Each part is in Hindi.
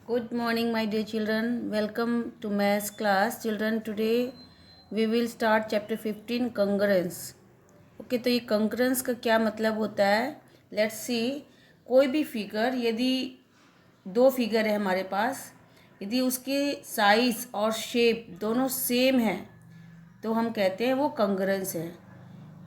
Good morning, my dear children. Welcome to maths class. Children, today we will start chapter 15 congruence. Okay तो ये कंकरेंस का क्या मतलब होता है? Let's see. कोई भी फिगर, यदि दो फिगर है हमारे पास, यदि उसके साइज और शेप दोनों सेम है तो हम कहते हैं वो कंकरेंस है.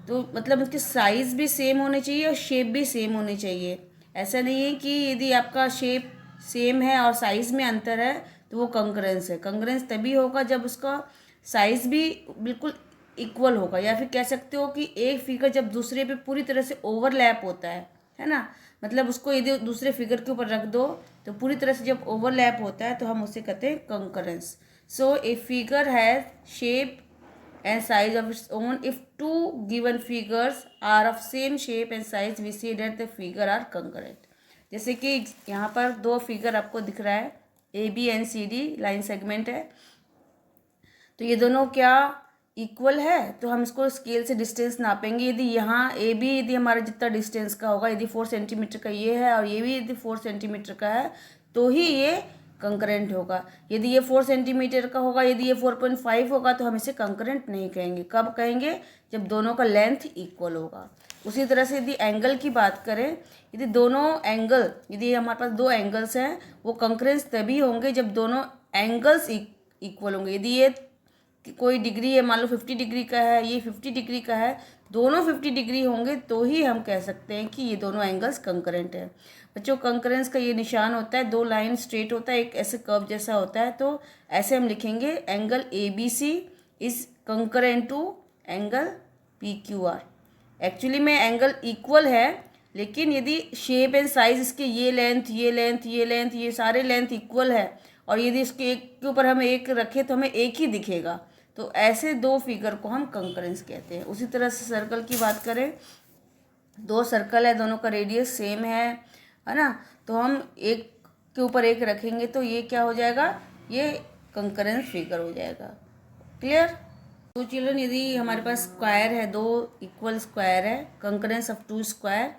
तो मतलब उसके साइज़ भी सेम होने चाहिए और शेप भी सेम होनी चाहिए. ऐसा नहीं है कि यदि आपका शेप सेम है और साइज़ में अंतर है तो वो कंकरेंस है. कंकरेंस तभी होगा जब उसका साइज़ भी बिल्कुल इक्वल होगा, या फिर कह सकते हो कि एक फिगर जब दूसरे पे पूरी तरह से ओवरलैप होता है ना. मतलब उसको यदि दूसरे फिगर के ऊपर रख दो तो पूरी तरह से जब ओवरलैप होता है तो हम उसे कहते हैं concurrence. So a figure has shape and size of its own. If two given figures are of same shape and size, we say that the figure are congruent. जैसे कि यहाँ पर दो फिगर आपको दिख रहा है, A B and C D line segment है. तो ये दोनों क्या इक्वल है? तो हम इसको स्केल से डिस्टेंस नापेंगे. यदि यहाँ ए बी यदि हमारा जितना डिस्टेंस का होगा, यदि 4 सेंटीमीटर का ये है और ये भी यदि 4 सेंटीमीटर का है तो ही ये कंकरेंट होगा. यदि ये 4 सेंटीमीटर का होगा, यदि ये 4.5 होगा तो हम इसे कंकरेंट नहीं कहेंगे. कब कहेंगे? जब दोनों का लेंथ इक्वल होगा. उसी तरह से यदि एंगल की बात करें, यदि दोनों एंगल, यदि हमारे पास दो एंगल्स हैं, वो कंकरेंस तभी होंगे जब दोनों एंगल्स इक्वल होंगे. यदि ये कोई डिग्री है, मान लो 50 डिग्री का है, ये 50 डिग्री का है, दोनों 50 डिग्री होंगे तो ही हम कह सकते हैं कि ये दोनों एंगल्स कंकरेंट है. बच्चों, कंकरेंस का ये निशान होता है, दो लाइन स्ट्रेट होता है, एक ऐसे कर्व जैसा होता है. तो ऐसे हम लिखेंगे angle A B C is congruent to angle P Q R. Actually में एंगल इक्वल है, लेकिन यदि शेप एंड साइज इसके ये लेंथ ये लेंथ ये लेंथ ये सारे लेंथ इक्वल है और यदि इसके एक के ऊपर हम एक रखें तो हमें एक ही दिखेगा. तो ऐसे दो फिगर को हम कंकरेंस कहते हैं. उसी तरह से सर्कल की बात करें, दो सर्कल है, दोनों का रेडियस सेम है ना. तो हम एक के ऊपर एक रखेंगे तो ये क्या हो जाएगा? ये कंकरेंस फिगर हो जाएगा. क्लियर? तो चिल्ड्रन, यदि हमारे पास स्क्वायर है, दो इक्वल स्क्वायर है, कंकरेंस ऑफ टू स्क्वायर.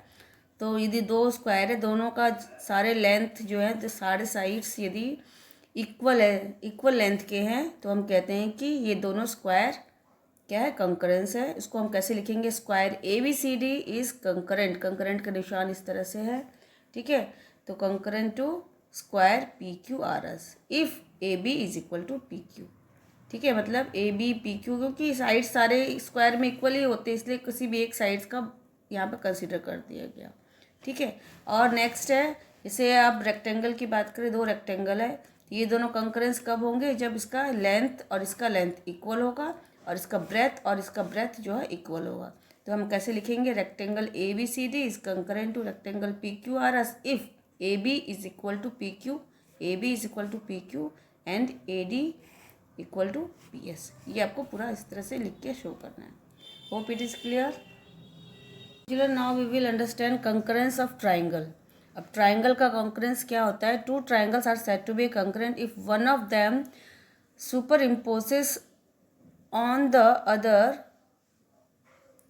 तो यदि दो स्क्वायर है, दोनों का सारे लेंथ जो है, तो सारे साइड्स यदि इक्वल है, इक्वल लेंथ के हैं, तो हम कहते हैं कि ये दोनों स्क्वायर क्या है? कंकरेंस है. इसको हम कैसे लिखेंगे? Square A B C D is congruent. Congruent का निशान इस तरह से है. ठीक है. तो congruent to square P Q R S if A B is equal to P Q. ठीक है. मतलब ए बी पी क्यू, क्योंकि साइड सारे स्क्वायर में इक्वल ही होते हैं, इसलिए किसी भी एक साइड्स का यहाँ पर कंसिडर कर दिया गया. ठीक है. और नेक्स्ट है, जैसे आप रेक्टेंगल की बात करें, दो रेक्टेंगल है, ये दोनों कंकरेंस कब होंगे? जब इसका लेंथ और इसका लेंथ इक्वल होगा और इसका ब्रेथ और इसका ब्रेथ जो है इक्वल होगा. तो हम कैसे लिखेंगे? Rectangle A B C D is congruent to rectangle P Q R S if A B is equal to P Q, A B is equal to P Q and A D equal to P S. ये आपको पूरा इस तरह से लिख के शो करना है. Hope it is clear. Children, now we will understand congruence of triangle. अब ट्राइंगल का कंकरेंस क्या होता है? Two triangles are said to be congruent if one of them superimposes on the other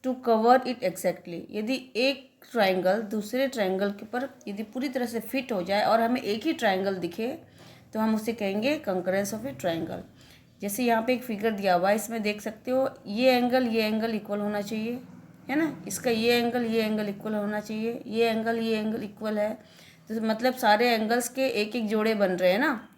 to cover it exactly. यदि एक ट्राइंगल दूसरे ट्राइंगल के ऊपर यदि पूरी तरह से फिट हो जाए और हमें एक ही ट्राइंगल दिखे तो हम उसे कहेंगे कंकरेंस ऑफ ए ट्राइंगल. जैसे यहाँ पे एक फिगर दिया हुआ है, इसमें देख सकते हो ये एंगल इक्वल होना चाहिए, है ना. इसका ये एंगल इक्वल होना चाहिए, ये एंगल इक्वल है. तो मतलब सारे एंगल्स के एक एक जोड़े बन रहे हैं ना.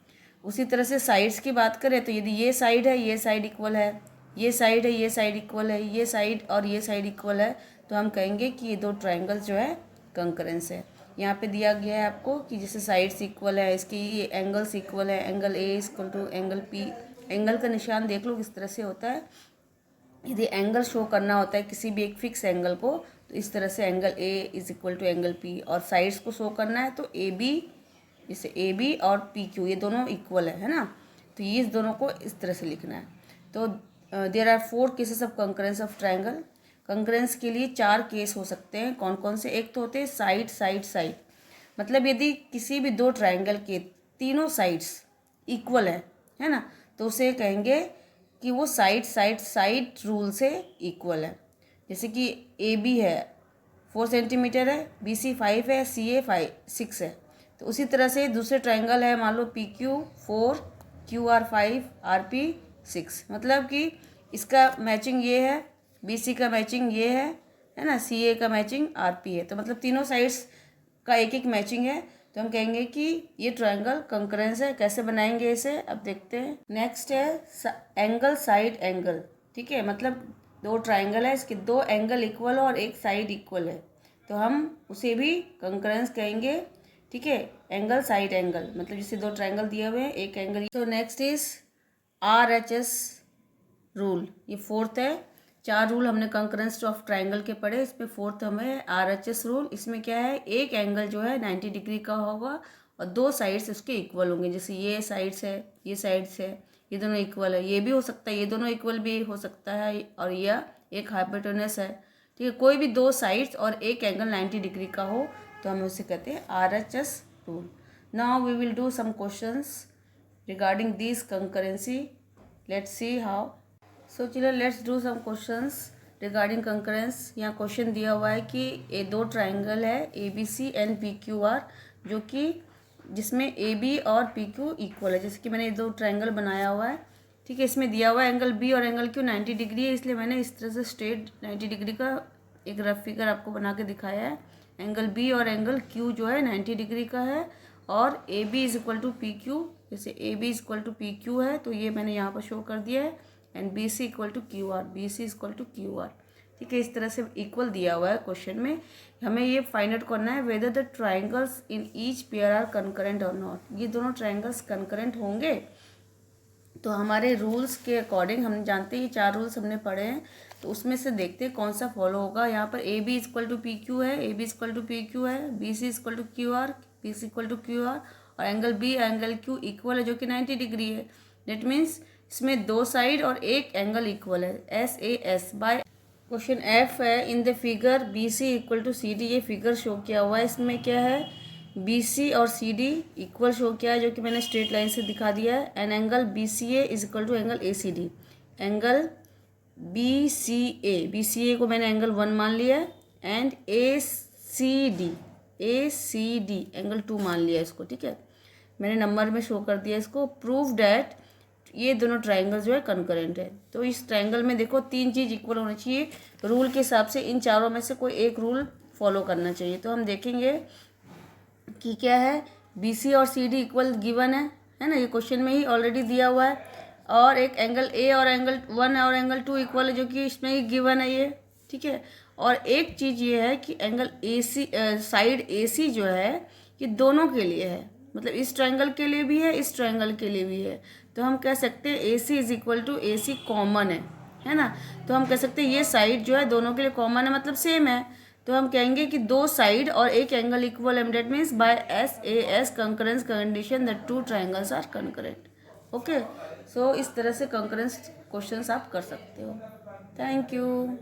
उसी तरह से साइड्स की बात करें तो यदि ये साइड है, ये साइड इक्वल है, ये साइड है, ये साइड इक्वल है, ये साइड और ये साइड इक्वल है, तो हम कहेंगे कि ये दो ट्राइंगल्स जो है कंकरेंस है. यहाँ पे दिया गया है आपको कि जैसे साइड्स इक्वल है, इसकी ये एंगल्स इक्वल है, angle A equal to angle P. Angle का निशान देख लो किस तरह से होता है. यदि एंगल शो करना होता है किसी भी एक फिक्स एंगल को, तो इस तरह से angle A is equal to angle P. और साइड्स को शो करना है तो ए बी, जैसे ए बी और पी क्यू ये दोनों इक्वल है ना. तो ये इस दोनों को इस तरह से लिखना है. तो there are 4 cases of congruence of triangle. Congruence के लिए 4 केस हो सकते हैं. कौन कौन से? एक तो होते हैं साइड साइड साइड. मतलब यदि किसी भी दो ट्राइंगल के तीनों साइड्स इक्वल है ना, तो उसे कहेंगे कि वो साइड साइड साइड रूल से इक्वल है. जैसे कि ए बी है 4 सेंटीमीटर है, बी सी 5 है, सी ए 6 है, तो उसी तरह से दूसरे ट्राइंगल है, मान लो P Q 4, Q R 5, R P 6, मतलब कि इसका मैचिंग ये है, बी सी का मैचिंग ये है ना, सी ए का मैचिंग आर पी है। तो मतलब तीनों साइड्स का एक एक मैचिंग है, तो हम कहेंगे कि ये ट्रायंगल कंकरेंस है। कैसे बनाएंगे इसे, अब देखते हैं। नेक्स्ट है एंगल साइड एंगल, ठीक है, मतलब दो ट्रायंगल है, इसके दो एंगल इक्वल और एक साइड इक्वल है, तो हम उसे भी कंकरेंस कहेंगे, ठीक है। एंगल साइड एंगल मतलब जैसे दो ट्रायंगल दिए हुए हैं, एक एंगल। तो नेक्स्ट इज RHS रूल, ये फोर्थ है। 4 रूल हमने कंकरेंस ऑफ ट्राइंगल के पढ़े, इसमें फोर्थ हमें RHS रूल। इसमें क्या है, एक एंगल जो है 90 डिग्री का होगा और दो साइड्स उसके इक्वल होंगे। जैसे ये साइड्स है, ये साइड्स है, ये दोनों इक्वल है, ये भी हो सकता है, ये दोनों इक्वल भी हो सकता है, और यह एक हाइपोटेनस है, ठीक है। कोई भी दो साइड्स और एक एंगल 90 डिग्री का हो तो हम उसे कहते हैं RHS rule. Now we will do some questions regarding this congruency, let's see how. So चलो let's do some questions regarding congruence. यहाँ क्वेश्चन दिया हुआ है कि ये दो ट्राइंगल है ABC एंड PQR, जो कि जिसमें AB और PQ इक्वल है। जैसे कि मैंने ये दो ट्राइंगल बनाया हुआ है, ठीक है। इसमें दिया हुआ है एंगल B और एंगल Q 90 डिग्री है, इसलिए मैंने इस तरह से स्ट्रेट 90 डिग्री का एक रफ फिगर आपको बना के दिखाया है। एंगल B और एंगल Q जो है 90 डिग्री का है, और AB is equal to PQ, जैसे AB is equal to PQ है, तो ये मैंने यहाँ पर शो कर दिया है। And BC equal to QR, BC equal to QR, ठीक है। इस तरह से इक्वल दिया हुआ है क्वेश्चन में। हमें ये फाइंड आउट करना है whether the triangles in each pair are congruent और नॉट। ये दोनों ट्राइंगल्स कंकरेंट होंगे तो हमारे रूल्स के अकॉर्डिंग, हम जानते हैं ये 4 रूल्स हमने पढ़े हैं, तो उसमें से देखते हैं कौन सा फॉलो होगा। यहाँ पर AB इक्वल टू PQ है, AB इक्वल टू PQ है, BC equal to QR, BC equal to QR, और angle B angle Q equal है जो कि 90 डिग्री है। डेट मीन्स इसमें दो साइड और एक एंगल इक्वल है, SAS बाय। क्वेश्चन F है, in the figure BC equal to CD, ये फिगर शो किया हुआ है। इसमें क्या है, BC और CD इक्वल शो किया है, जो कि मैंने स्ट्रेट लाइन से दिखा दिया है। And angle BCA is equal to angle ACD। Angle BCA को मैंने एंगल 1 मान लिया है, एंड ACD एंगल 2 मान लिया है इसको, ठीक है। मैंने नंबर में शो कर दिया इसको। प्रूव डैट ये दोनों ट्राइंगल जो है कंकरेंट है। तो इस ट्राइंगल में देखो 3 चीज़ इक्वल होनी चाहिए, रूल के हिसाब से इन चारों में से कोई एक रूल फॉलो करना चाहिए। तो हम देखेंगे कि क्या है, BC और CD इक्वल गिवन है ना, ये क्वेश्चन में ही ऑलरेडी दिया हुआ है। और एक एंगल A और एंगल 1 और एंगल 2 इक्वल है, जो कि इसमें ही गिवन है ये, ठीक है। और एक चीज़ ये है कि एंगल AC साइड AC जो है ये दोनों के लिए है, मतलब इस ट्राइंगल के लिए भी है, इस ट्राइंगल के लिए भी है। तो हम कह सकते हैं AC is equal to AC common है ना। तो हम कह सकते हैं ये साइड जो है दोनों के लिए कॉमन है, मतलब सेम है। तो हम कहेंगे कि दो साइड और एक एंगल इक्वल है, that means by SAS congruence condition the 2 triangles are congruent. Okay, so इस तरह से कंकरेंस क्वेश्चंस आप कर सकते हो। Thank you.